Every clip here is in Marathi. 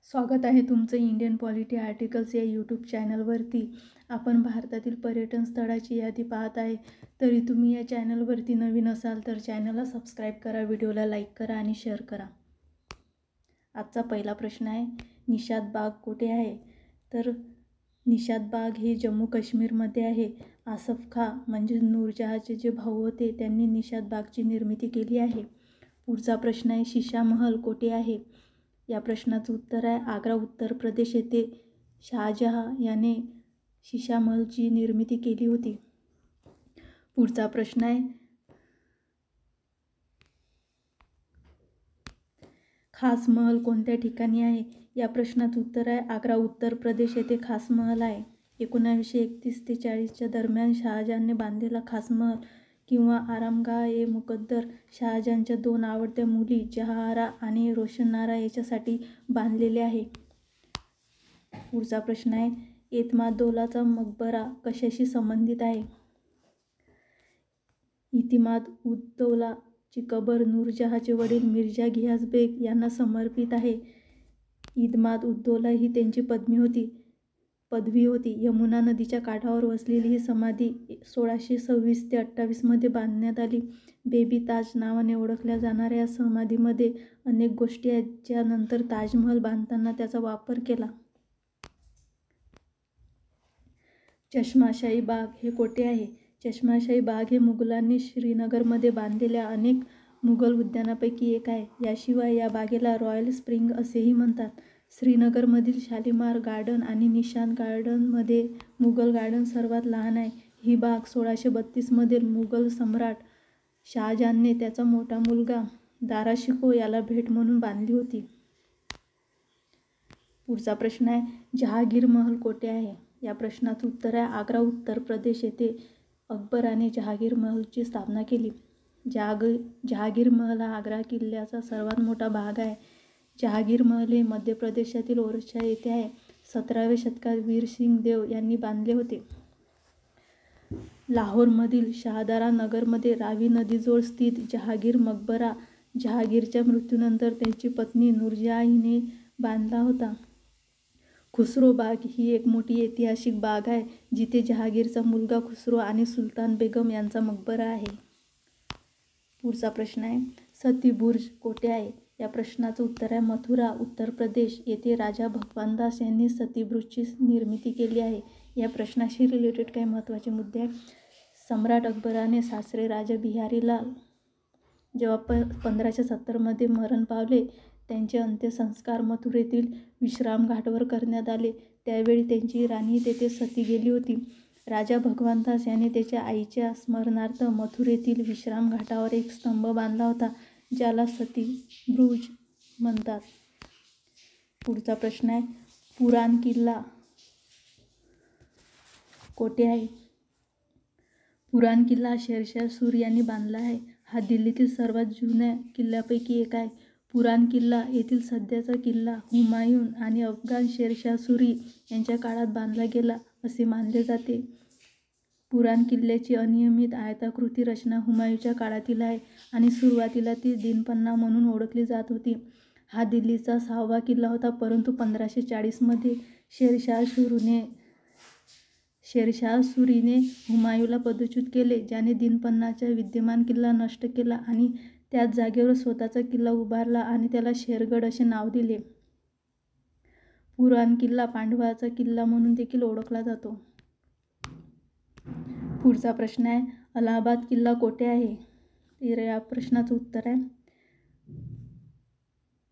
स्वागत आहे तुमचं इंडियन पॉलिटी आर्टिकल्स या यूट्यूब चॅनलवरती. आपण भारतातील पर्यटन स्थळाची यादी पाहत आहे. तरी तुम्ही या चॅनलवरती नवीन असाल तर चॅनलला सबस्क्राईब करा, व्हिडिओला लाईक करा आणि शेअर करा. आजचा पहिला प्रश्न आहे, निशात बाग कुठे आहे? तर निशात बाग हे जम्मू काश्मीरमध्ये आहे. आसफ खां म्हणजे नूरजहांचे जे भाऊ होते त्यांनी निशात बागची निर्मिती केली आहे. पुढचा प्रश्न आहे, शीशा महल कुठे आहे? या प्रश्नाचं उत्तर आहे आग्रा, उत्तर प्रदेश येथे शहाजहां याने शीशा महलची निर्मिती केली होती. पुढचा प्रश्न आहे, खास महल कोणत्या ठिकाणी आहे? या प्रश्नाचं उत्तर आहे आग्रा, उत्तर प्रदेश येथे खास महल आहे. 1931 ते 40च्या दरम्यान शहाजहांने बांधलेला खास महल किंवा आरामगाह-ए-मुकद्दर शहाजहांच्या 2 आवडत्या मुली जहाआरा आणि रोशनारा याच्यासाठी बांधलेले आहे. पुढचा प्रश्न आहे, एतमाददौलाचा मकबरा कशाशी संबंधित आहे? इतिमाद-उद-दौलाची कबर नूरजहांचे वडील मिर्झा घियास बेग यांना समर्पित आहे. इतिमाद-उद-दौला ही त्यांची पदवी होती. यमुना नदीच्या काठावर वसलेली ही समाधी 1626 ते 28 मध्ये बांधण्यात आली. बेबी ताज नावाने ओळखल्या जाणाऱ्या या समाधीमध्ये अनेक गोष्टी आहेत, ज्या नंतर ताजमहल बांधताना त्याचा वापर केला. चष्माशाही बाग हे कोठे आहे? चष्माशाही बाग हे मुघलांनी श्रीनगरमध्ये बांधलेल्या अनेक मुघल उद्यानांपैकी एक आहे. याशिवाय या बागेला रॉयल स्प्रिंग असेही म्हणतात. श्रीनगरमधील शालिमार गार्डन आणि निशात गार्डनमध्ये मुघल गार्डन सर्वात लहान आहे. ही बाग 1632 मध्ये मुघल सम्राट शहाजहानने त्याचा मोठा मुलगा दाराशिकोह याला भेट म्हणून बांधली होती. पुढचा प्रश्न आहे, जहांगीर महल कोठे आहे? या प्रश्नाचं उत्तर आहे आग्रा, उत्तर प्रदेश येथे अकबराने जहांगीर महलची स्थापना केली. जहांगीर महल हा आग्रा किल्ल्याचा सर्वात मोठा भाग आहे. जहांगीर महल हे मध्य प्रदेशातील ओरछा येथे आहे. 17व्या शतकात वीरसिंग देव यांनी बांधले होते. लाहोरमधील शाहदारा नगरमध्ये रावी नदीजवळ स्थित जहांगीर मकबरा जहांगीरच्या मृत्यूनंतर त्याची पत्नी नूरजहां हिने बांधला होता. खुसरो बाग ही एक मोठी ऐतिहासिक बाग आहे, जिथे जहांगीरचा मुलगा खुसरो आणि सुलतान बेगम यांचा मकबरा आहे. पुढचा प्रश्न आहे, सती बुर्ज कोठे आहे? या प्रश्नाचं उत्तर आहे मथुरा, उत्तर प्रदेश येथे राजा भगवान दास यांनी सती बुर्जची निर्मिती केली आहे. या प्रश्नाशी रिलेटेड काही महत्त्वाचे मुद्दे आहेत. सम्राट अकबराने सासरे राजा बिहारीलाल जेव्हा 1570 मध्ये मरण पावले, त्यांचे अंत्यसंस्कार मथुरेतील विश्रामघाटवर करण्यात आले. त्यावेळी त्यांची राणी तेथे सती गेली होती. राजा भगवानदास याने त्याच्या आईच्या स्मरणार्थ मथुरेतील विश्रामघाटावर एक स्तंभ बांधला होता, ज्याला सती बुर्ज म्हणतात. पुढचा प्रश्न आहे, पुराण किल्ला कोठे आहे? पुराण किल्ला शेरशाह सूरी यांनी बांधला आहे. हा दिल्लीतील सर्वात जुन्या किल्ल्यापैकी एक आहे. पुराण किल्ला येथील सध्याचा किल्ला हुमायून आणि अफगाण शेरशाह सूरी यांच्या काळात बांधला गेला असे मानले जाते. पुराण किल्ल्याची अनियमित आयताकृती रचना हुमायूंच्या काळातील आहे आणि सुरुवातीला ती दीनपन्ना म्हणून ओळखली जात होती. हा दिल्लीचा 6वा किल्ला होता, परंतु 1540 मध्ये शेरशाह सूरीने हुमायूंला पदच्युत केले, ज्याने दीनपन्नाचा विद्यमान किल्ला नष्ट केला आणि त्याच जागेवर स्वतःचा किल्ला उभारला आणि त्याला शेरगड असे नाव दिले. पुराण किल्ला पांडवांचा किल्ला म्हणून देखील ओळखला जातो. पुढचा प्रश्न आहे, अलाहाबाद किल्ला कोठे आहे? तर या प्रश्नाचं उत्तर आहे,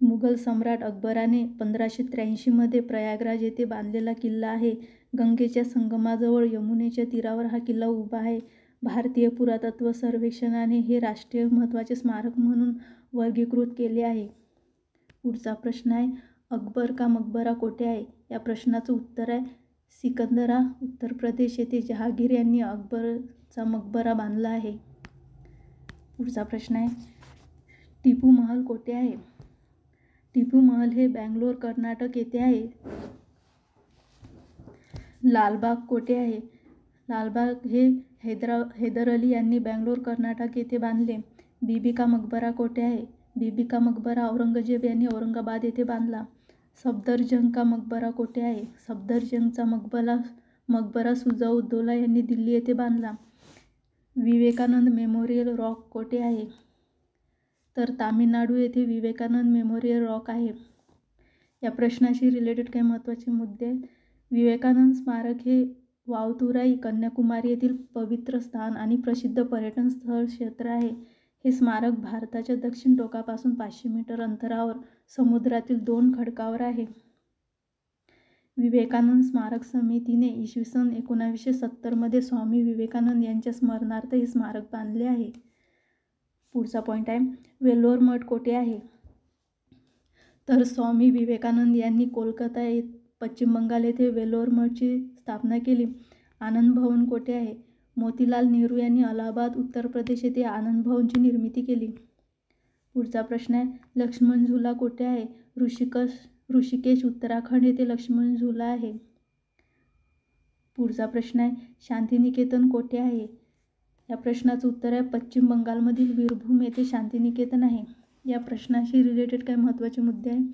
मुघल सम्राट अकबराने 1583 मध्ये प्रयागराज येथे बांधलेला किल्ला आहे. गंगेच्या संगमाजवळ यमुनेच्या तीरावर हा किल्ला उभा आहे. भारतीय पुरातत्व सर्वेक्षणाने हे राष्ट्रीय महत्त्वाचे स्मारक म्हणून वर्गीकृत केले आहे. पुढचा प्रश्न आहे, अकबर का मकबरा कोठे आहे? या प्रश्नाचं उत्तर आहे सिकंदरा, उत्तर प्रदेश येथे जहांगीर यांनी अकबरचा मकबरा बांधला आहे. पुढचा प्रश्न आहे, टिपू महल कोठे आहे? टिपू महल हे बंगलोर, कर्नाटक येथे आहे. लालबाग कोठे आहे? लालबाग हे हैदर अली यांनी बंगलोर, कर्नाटक येथे बांधले. बीबी का मकबरा कोठे आहे? बीबी का मकबरा औरंगजेब यांनी औरंगाबाद येथे बांधला. सफदरजंग का मकबरा कोठे आहे? सफदरजंगचा मकबरा शुजा-उद-दौला यांनी दिल्ली येथे बांधला. विवेकानंद मेमोरियल रॉक कोठे आहे? तर तामिळनाडू येथे विवेकानंद मेमोरियल रॉक आहे. या प्रश्नाशी रिलेटेड काही महत्त्वाचे मुद्दे. विवेकानंद स्मारक हे वावतुराई, कन्याकुमारी येथील पवित्र स्थान आणि प्रसिद्ध पर्यटन स्थळ क्षेत्र आहे. हे स्मारक भारताच्या दक्षिण टोकापासून 500 मीटर अंतरावर समुद्रातील 2 खडकावर आहे. विवेकानंद स्मारक समितीने इ.स. 1970 मध्ये स्वामी विवेकानंद यांच्या स्मरणार्थ हे स्मारक बांधले आहे. पुढचा पॉईंट आहे, वेल्लोर मठ कोठे आहे? तर स्वामी विवेकानंद यांनी कोलकाता पश्चिम बंगाल येथे वेल्लोर मठची स्थापना केली. आनंद भवन कोठे आहे? मोतीलाल नेहरू यांनी अलाहाबाद, उत्तर प्रदेश येथे आनंद भवनची निर्मिती केली. पुढचा प्रश्न आहे, लक्ष्मण झुला कोठे आहे? ऋषिकेश, उत्तराखंड येथे लक्ष्मण झुला आहे. पुढचा प्रश्न आहे, शांतिनिकेतन कोठे आहे? या प्रश्नाचं उत्तर आहे पश्चिम बंगालमधील वीरभूम येथे शांतिनिकेतन आहे. या प्रश्नाशी रिलेटेड काही महत्त्वाचे मुद्दे आहेत.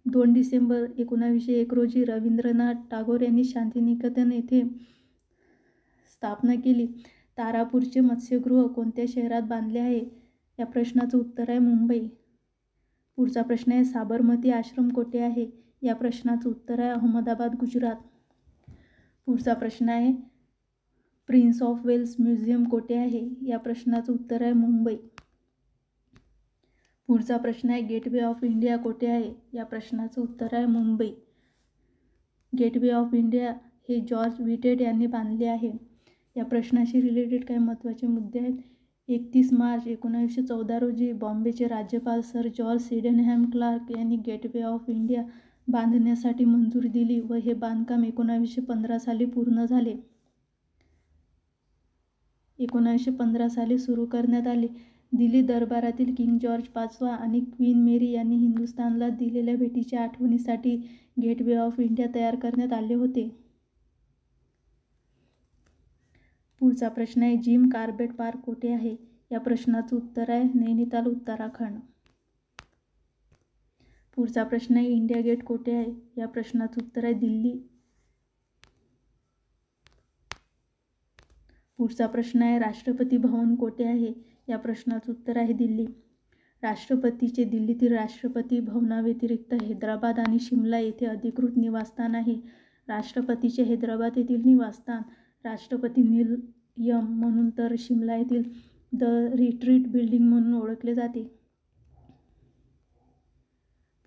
2 डिसेंबर 1901 रोजी रवींद्रनाथ टागोर यांनी शांतिनिकेतन येथे स्थापना केली. तारापूरचे मत्स्यगृह कोणत्या शहरात बांधले आहे? या प्रश्नाचं उत्तर आहे मुंबई. पुढचा प्रश्न आहे, साबरमती आश्रम कोठे आहे? या प्रश्नाचं उत्तर आहे अहमदाबाद, गुजरात. पुढचा प्रश्न आहे, प्रिन्स ऑफ वेल्स म्युझियम कोठे आहे? या प्रश्नाचं उत्तर आहे मुंबई. पुढचा प्रश्न आहे, गेटवे ऑफ इंडिया कोठे आहे? या प्रश्नाचं उत्तर आहे मुंबई. गेटवे ऑफ इंडिया हे जॉर्ज व्हिटेट यांनी बांधले आहे. या प्रश्नाशी रिलेटेड काही महत्त्वाचे मुद्दे आहेत. 31 मार्च 1914 रोजी बॉम्बेचे राज्यपाल सर जॉर्ज सिडेनहॅम क्लार्क यांनी गेटवे ऑफ इंडिया बांधण्यासाठी मंजुरी दिली व हे बांधकाम 1915 साली पूर्ण झाले. 1915 साली सुरू करण्यात आले. दिल्ली दरबारातील किंग जॉर्ज पाचवा आणि क्वीन मेरी यांनी हिंदुस्थानला दिलेल्या भेटीच्या आठवणीसाठी गेटवे ऑफ इंडिया तयार करण्यात आले होते. पुढचा प्रश्न आहे, जिम कॉर्बेट पार्क कोठे आहे? या प्रश्नाचं उत्तर आहे नैनिताल, उत्तराखंड. पुढचा प्रश्न आहे, इंडिया गेट कोठे आहे? या प्रश्नाचं उत्तर आहे दिल्ली. पुढचा प्रश्न आहे, राष्ट्रपती भवन कोठे आहे? या प्रश्नाचं उत्तर आहे दिल्ली. राष्ट्रपतीचे दिल्लीतील राष्ट्रपती भवनाव्यतिरिक्त हैदराबाद आणि शिमला येथे अधिकृत निवासस्थान आहे. राष्ट्रपतीचे हैदराबाद येथील निवासस्थान राष्ट्रपती निलयम म्हणून तर शिमला येथील द रिट्रीट बिल्डिंग म्हणून ओळखले जाते.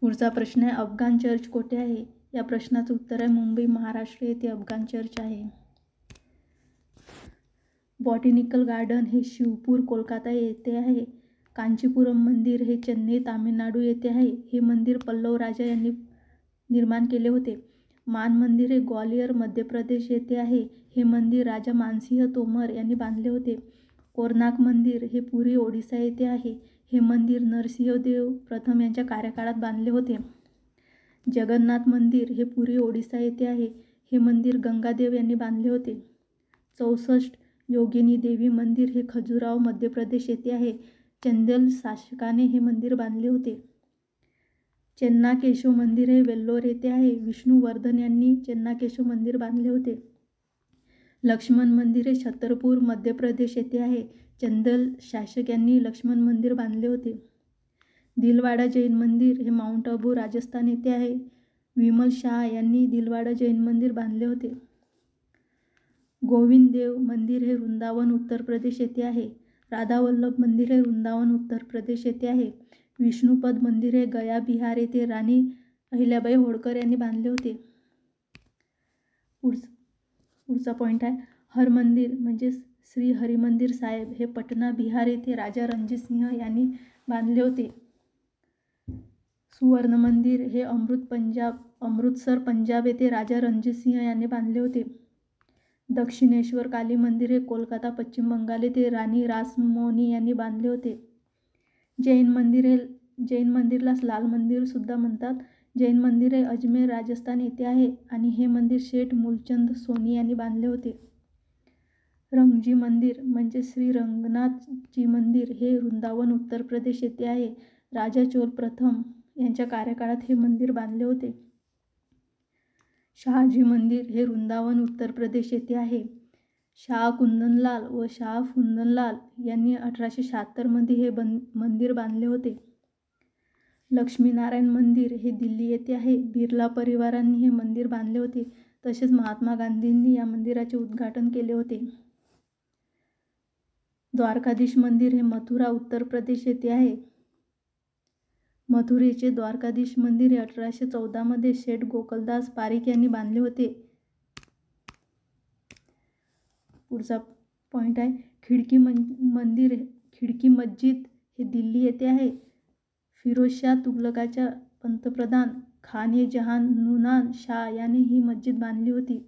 पुढचा प्रश्न आहे, अफगाण चर्च कोठे आहे? या प्रश्नाचं उत्तर आहे मुंबई, महाराष्ट्र येथे अफगाण चर्च आहे. बॉटॅनिकल गार्डन हे शिवपूर, कोलकाता येथे आहे. कांचीपुरम मंदिर हे चेन्नई, तामिळनाडू येथे आहे. हे मंदिर पल्लव राजा यांनी निर्माण केले होते. मान मंदिर हे ग्वालियर, मध्य प्रदेश येथे आहे. हे मंदिर राजा मानसिंह तोमर यांनी बांधले होते. कोणार्क मंदिर हे पुरी, ओडिशा येथे आहे. हे मंदिर नरसिंहदेव प्रथम यांच्या कार्यकाळात बांधले होते. जगन्नाथ मंदिर हे पुरी, ओडिशा येथे आहे. हे मंदिर गंगादेव यांनी बांधले होते. 64 योगिनी देवी मंदिर हे खजुराहो, मध्य प्रदेश येथे आहे. चंदेल शासकाने हे मंदिर बांधले होते. चेन्नाकेशव मंदिर हे वेल्लोर येथे आहे. विष्णुवर्धन यांनी चेन्नाकेशव मंदिर बांधले होते. लक्ष्मण मंदिर हे छतरपूर, मध्य प्रदेश येथे आहे. चंदेल शासक यांनी लक्ष्मण मंदिर बांधले होते. दिलवाडा जैन मंदिर हे माउंट आबू, राजस्थान येथे आहे. विमल शाह यांनी दिलवाडा जैन मंदिर बांधले होते. गोविंद देव मंदिर हे वृंदावन, उत्तर प्रदेश येथे आहे. राधावल्लभ मंदिर हे वृंदावन, उत्तर प्रदेश येथे आहे. विष्णुपद मंदिर हे गया, बिहार येथे राणी अहिल्याबाई होळकर यांनी बांधले होते. पुढचा पॉईंट आहे, हरमंदिर म्हणजे श्री हरिमंदिर साहेब हे पटना, बिहार येथे राजा रणजित सिंह यांनी बांधले होते. सुवर्ण मंदिर हे अमृतसर, पंजाब येथे राजा रणजित सिंह यांनी बांधले होते. दक्षिणेश्वर काली मंदिर हे कोलकाता, पश्चिम बंगाल येथे राणी रासमोनी यांनी बांधले होते. जैन मंदिरला लाल मंदिर सुद्धा म्हणतात. जैन मंदिर हे अजमेर, राजस्थान येथे आहे आणि हे मंदिर शेठ मूलचंद सोनी यांनी बांधले होते. रंगजी मंदिर म्हणजे श्री रंगनाथजी मंदिर हे वृंदावन, उत्तर प्रदेश येथे आहे. राजा चोल प्रथम यांच्या कार्यकाळात हे मंदिर बांधले होते. शहाजी मंदिर हे वृंदावन उत्तर प्रदेश येथे आहे. शाह कुंदनलाल व शाह फुंदनलाल यांनी 1876 मध्ये हे मंदिर बांधले होते. लक्ष्मीनारायण मंदिर हे दिल्ली येथे आहे. बिर्ला परिवारांनी हे मंदिर बांधले होते. तसेच महात्मा गांधींनी या मंदिराचे उद्घाटन केले होते. द्वारकाधीश मंदिर हे मथुरा उत्तर प्रदेश येथे आहे. मथुरेचे द्वारकाधीश मंदिर हे 1814 मध्ये शेठ गोकुलदास पारीख यांनी बांधले होते. पुढचा पॉइंट आहे खिडकी मस्जिद हे दिल्ली येथे आहे. फिरोजशाह तुघलकाच्या पंतप्रधान खान-ए-जहान नूनान शाह यांनी ही मस्जिद बांधली होती.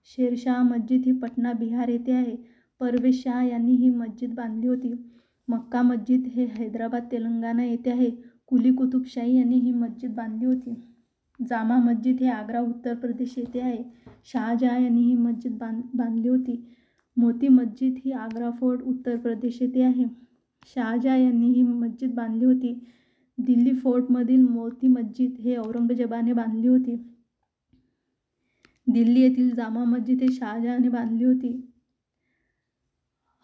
शेरशाह मस्जिद ही पटना बिहार येथे आहे. परवेज शाह यांनी ही मस्जिद बांधली होती. मक्का मस्जिद हे हैदराबाद तेलंगणा येथे आहे. कुली कुतुबशाही यांनी ही मस्जिद बांधली होती. जामा मस्जिद हे आग्रा उत्तर प्रदेश येथे आहे. शहाजहां यांनी ही मस्जिद बांधली होती. मोती मस्जिद ही आग्रा फोर्ट उत्तर प्रदेश येथे आहे. शहाजहां यांनी ही मस्जिद बांधली होती. दिल्ली फोर्टमधील मोती मस्जिद हे औरंगजेबाने बांधली होती. दिल्ली येथील जामा मस्जिद हे शहाजहांने बांधली होती.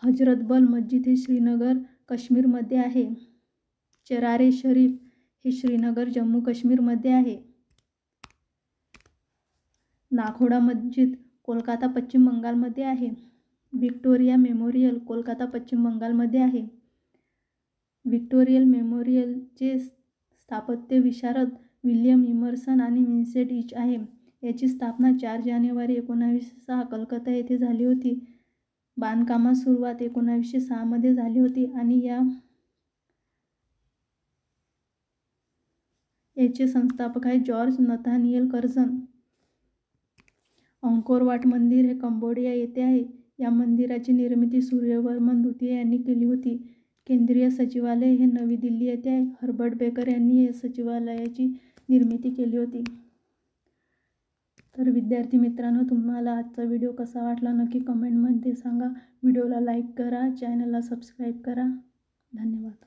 हजरतबल मस्जिद हे श्रीनगर काश्मीरमध्ये आहे. चरार-ए शरीफ हे श्रीनगर जम्मू काश्मीरमध्ये आहे. नाखोडा मस्जिद कोलकाता पश्चिम बंगालमध्ये आहे. व्हिक्टोरिया मेमोरियल कोलकाता पश्चिम बंगालमध्ये आहे. व्हिक्टोरिया मेमोरियलचे स्थापत्य विशारद विल्यम इमर्सन आणि विन्सेंट इच आहे. याची स्थापना 4 जानेवारी 1906 कलकत्ता येथे झाली होती. बांधकामास सुरुवात 1906 मध्ये झाली होती आणि याचे संस्थापक आहे George Nathaniel Curzon. Angkor Wat मंदिर हे कंबोडिया येथे आहे. या मंदिराची निर्मिती सूर्यवर्मन द्वितीय यांनी केली होती. केंद्रीय सचिवालय हे नवी दिल्ली येथे आहे. हर्बर्ट बेकर यांनी या सचिवालयाची निर्मिती केली होती. तर विद्यार्थी मित्रांनो, तुम्हाला आजचा व्हिडिओ कसा वाटला नक्की कमेंटमध्ये सांगा. व्हिडिओला लाईक करा, चॅनलला सबस्क्राईब करा. धन्यवाद.